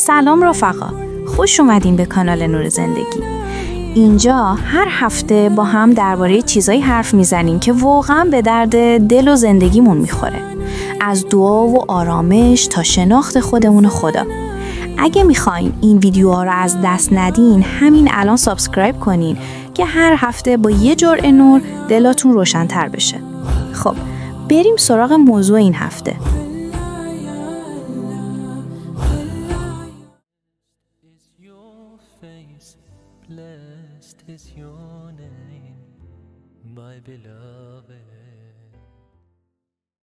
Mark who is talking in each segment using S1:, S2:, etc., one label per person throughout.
S1: سلام رفقا، خوش اومدین به کانال نور زندگی. اینجا هر هفته با هم درباره چیزایی حرف میزنیم که واقعا به درد دل و زندگیمون میخوره. از دعا و آرامش تا شناخت خودمون و خدا. اگه میخواین این ویدیوها رو از دست ندین، همین الان سابسکرایب کنین که هر هفته با یه جرعه نور دلاتون روشن‌تر بشه. خب، بریم سراغ موضوع این هفته.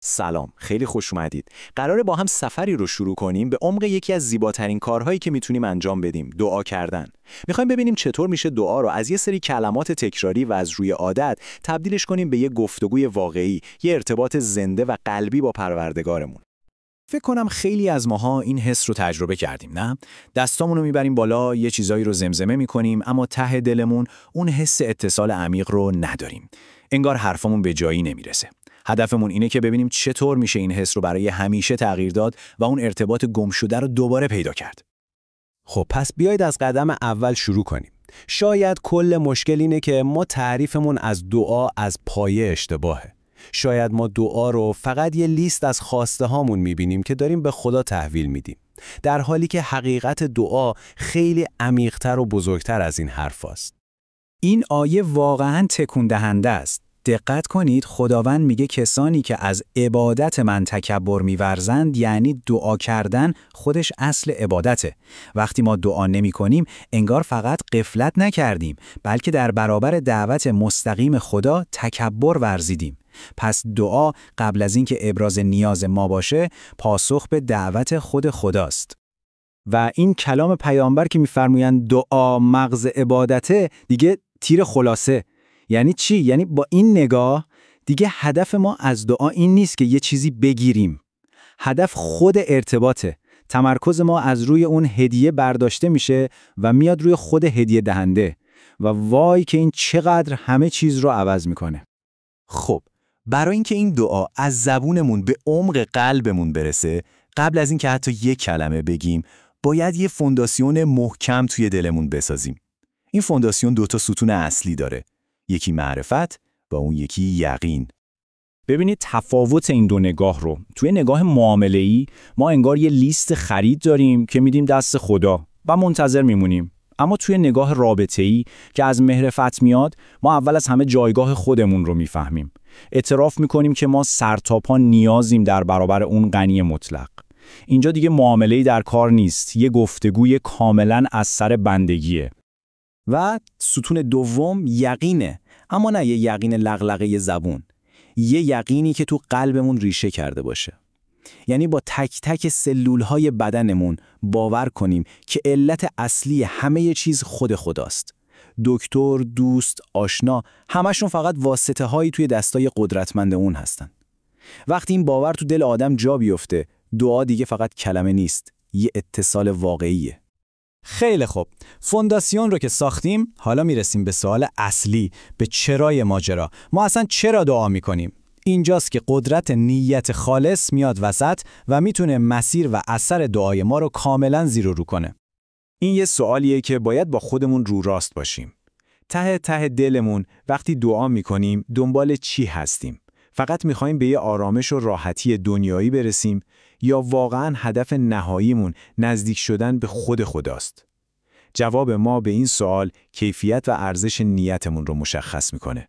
S2: سلام، خیلی خوش اومدید. قراره با هم سفری رو شروع کنیم به عمق یکی از زیباترین کارهایی که میتونیم انجام بدیم، دعا کردن. میخوایم ببینیم چطور میشه دعا رو از یه سری کلمات تکراری و از روی عادت تبدیلش کنیم به یه گفتگوی واقعی، یه ارتباط زنده و قلبی با پروردگارمون. فکر کنم خیلی از ماها این حس رو تجربه کردیم، نه؟ دستامون رو میبریم بالا، یه چیزایی رو زمزمه میکنیم، اما ته دلمون اون حس اتصال عمیق رو نداریم. انگار حرفمون به جایی نمیرسه. هدفمون اینه که ببینیم چطور میشه این حس رو برای همیشه تغییر داد و اون ارتباط گم شده رو دوباره پیدا کرد.
S3: خب پس بیایید از قدم اول شروع کنیم. شاید کل مشکل اینه که ما تعریفمون از دعا از پایه اشتباهه. شاید ما دعا رو فقط یه لیست از خواسته هامون میبینیم که داریم به خدا تحویل میدیم، در حالی که حقیقت دعا خیلی عمیق‌تر و بزرگتر از این حرف هست.
S4: این آیه واقعاً تکون دهنده است. دقت کنید، خداوند میگه کسانی که از عبادت من تکبر می‌ورزند، یعنی دعا کردن خودش اصل عبادته. وقتی ما دعا نمی کنیم، انگار فقط غفلت نکردیم، بلکه در برابر دعوت مستقیم خدا تکبر ورزیدیم. پس دعا قبل از اینکه ابراز نیاز ما باشه، پاسخ به دعوت خود خداست.
S3: و این کلام پیامبر که می‌فرمایند دعا مغز عبادته، دیگه تیر خلاصه. یعنی چی؟ یعنی با این نگاه دیگه هدف ما از دعا این نیست که یه چیزی بگیریم. هدف خود ارتباطه. تمرکز ما از روی اون هدیه برداشته میشه و میاد روی خود هدیه دهنده. و وای که این چقدر همه چیز رو عوض میکنه.
S2: خب، برای اینکه این دعا از زبونمون به عمق قلبمون برسه، قبل از اینکه حتی یک کلمه بگیم، باید یه فونداسیون محکم توی دلمون بسازیم. این فونداسیون 2 ستون اصلی داره. یکی معرفت و اون یکی یقین.
S4: ببینید تفاوت این دو نگاه رو. توی نگاه معامله‌ای ما انگار یه لیست خرید داریم که میدیم دست خدا و منتظر میمونیم. اما توی نگاه رابطه‌ای که از معرفت میاد، ما اول از همه جایگاه خودمون رو میفهمیم. اعتراف میکنیم که ما سرتاپا نیازیم در برابر اون غنی مطلق. اینجا دیگه معامله‌ای در کار نیست، یه گفتگوی کاملاً از سر بندگیه.
S2: و ستون دوم یقینه، اما نه یه یقین لغلقه زبون، یه یقینی که تو قلبمون ریشه کرده باشه. یعنی با تک تک سلولهای بدنمون باور کنیم که علت اصلی همه چیز خود خداست. دکتر، دوست، آشنا، همشون فقط واسطه هایی توی دستای قدرتمند اون هستن. وقتی این باور تو دل آدم جا بیفته، دعا دیگه فقط کلمه نیست، یه اتصال واقعیه.
S3: خیلی خوب، فونداسیون رو که ساختیم، حالا میرسیم به سوال اصلی، به چرای ماجرا. ما اصلا چرا دعا میکنیم؟ اینجاست که قدرت نیت خالص میاد وسط و میتونه مسیر و اثر دعای ما رو کاملا زیر و رو کنه.
S2: این یه سوالیه که باید با خودمون رو راست باشیم. ته ته دلمون وقتی دعا میکنیم دنبال چی هستیم؟ فقط میخوایم به یه آرامش و راحتی دنیایی برسیم یا واقعاً هدف نهاییمون نزدیک شدن به خود خداست؟ جواب ما به این سوال کیفیت و ارزش نیتمون رو مشخص میکنه.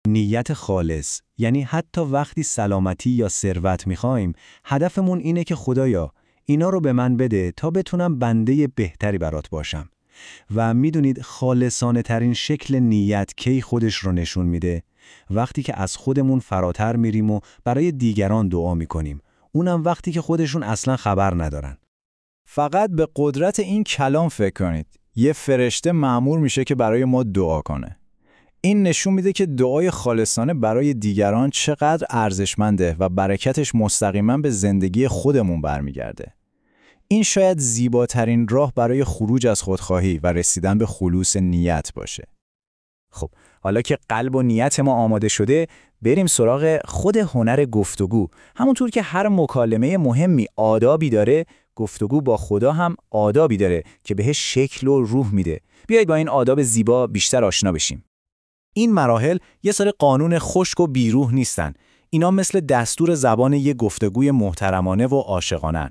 S3: نیت خالص یعنی حتی وقتی سلامتی یا ثروت میخوایم، هدفمون اینه که خدایا اینا رو به من بده تا بتونم بنده بهتری برات باشم. و میدونید خالصانه ترین شکل نیت کی خودش رو نشون میده؟ وقتی که از خودمون فراتر میریم و برای دیگران دعا میکنیم. اونم وقتی که خودشون اصلا خبر ندارن.
S4: فقط به قدرت این کلام فکر کنید. یه فرشته مأمور میشه که برای ما دعا کنه. این نشون میده که دعای خالصانه برای دیگران چقدر ارزشمنده و برکتش مستقیما به زندگی خودمون برمیگرده. این شاید زیباترین راه برای خروج از خودخواهی و رسیدن به خلوص نیت باشه. خب، حالا که قلب و نیت ما آماده شده، بریم سراغ خود هنر گفتگو. همونطور که هر مکالمه مهمی آدابی داره، گفتگو با خدا هم آدابی داره که بهش شکل و روح میده. بیایید با این آداب زیبا بیشتر آشنا بشیم. این مراحل یه سری قانون خشک و بیروح نیستن. اینا مثل دستور زبان یه گفتگوی محترمانه و عاشقانه‌ان.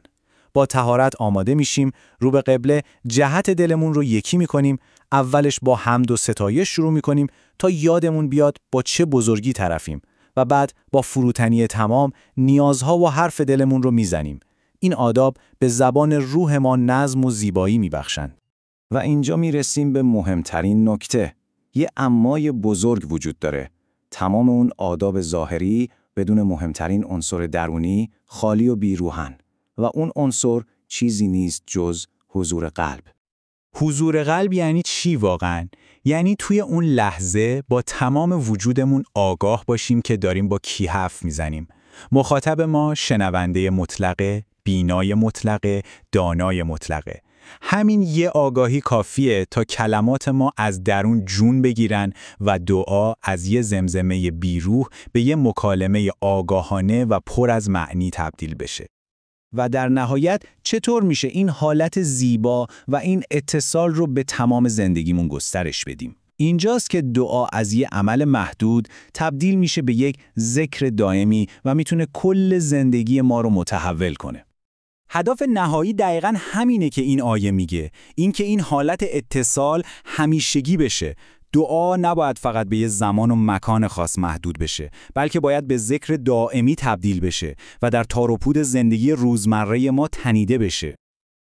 S4: با طهارت آماده میشیم، رو به قبله جهت دلمون رو یکی میکنیم، اولش با حمد و ستایش شروع میکنیم تا یادمون بیاد با چه بزرگی طرفیم و بعد با فروتنی تمام نیازها و حرف دلمون رو میزنیم. این آداب به زبان روح ما نظم و زیبایی میبخشن. و اینجا میرسیم به مهمترین نکته. یه امای بزرگ وجود داره. تمام اون آداب ظاهری بدون مهمترین عنصر درونی خالی و بیروحن. و اون عنصر چیزی نیست جز حضور قلب.
S3: حضور قلب یعنی چی واقعاً؟ یعنی توی اون لحظه با تمام وجودمون آگاه باشیم که داریم با کی حرف میزنیم. مخاطب ما شنونده مطلقه، بینای مطلقه، دانای مطلقه. همین یه آگاهی کافیه تا کلمات ما از درون جون بگیرن و دعا از یه زمزمه بیروح به یه مکالمه آگاهانه و پر از معنی تبدیل بشه. و در نهایت چطور میشه این حالت زیبا و این اتصال رو به تمام زندگیمون گسترش بدیم؟ اینجاست که دعا از یه عمل محدود تبدیل میشه به یک ذکر دائمی و میتونه کل زندگی ما رو متحول کنه. هدف نهایی دقیقاً همینه که این آیه میگه، این که این حالت اتصال همیشگی بشه. دعا نباید فقط به یه زمان و مکان خاص محدود بشه، بلکه باید به ذکر دائمی تبدیل بشه و در تار و پود زندگی روزمره ما تنیده بشه.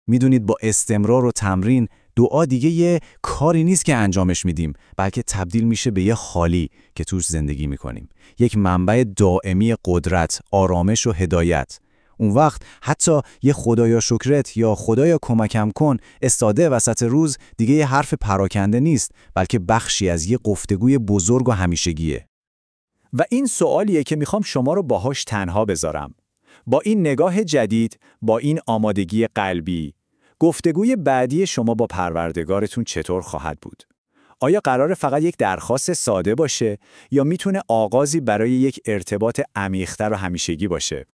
S3: میدونید با استمرار و تمرین دعا دیگه یه کاری نیست که انجامش میدیم، بلکه تبدیل میشه به یه خالی که توش زندگی میکنیم. یک منبع دائمی قدرت، آرامش و هدایت. اون وقت حتی یه خدایا شکرت یا خدایا کمکم کن استاده وسط روز دیگه یه حرف پراکنده نیست، بلکه بخشی از یه گفتگوی بزرگ و همیشگیه. و این سوالیه که میخوام شما رو باهاش تنها بذارم. با این نگاه جدید، با این آمادگی قلبی، گفتگوی بعدی شما با پروردگارتون چطور خواهد بود؟ آیا قراره فقط یک درخواست ساده باشه یا میتونه آغازی برای یک ارتباط عمیق‌تر و همیشگی باشه؟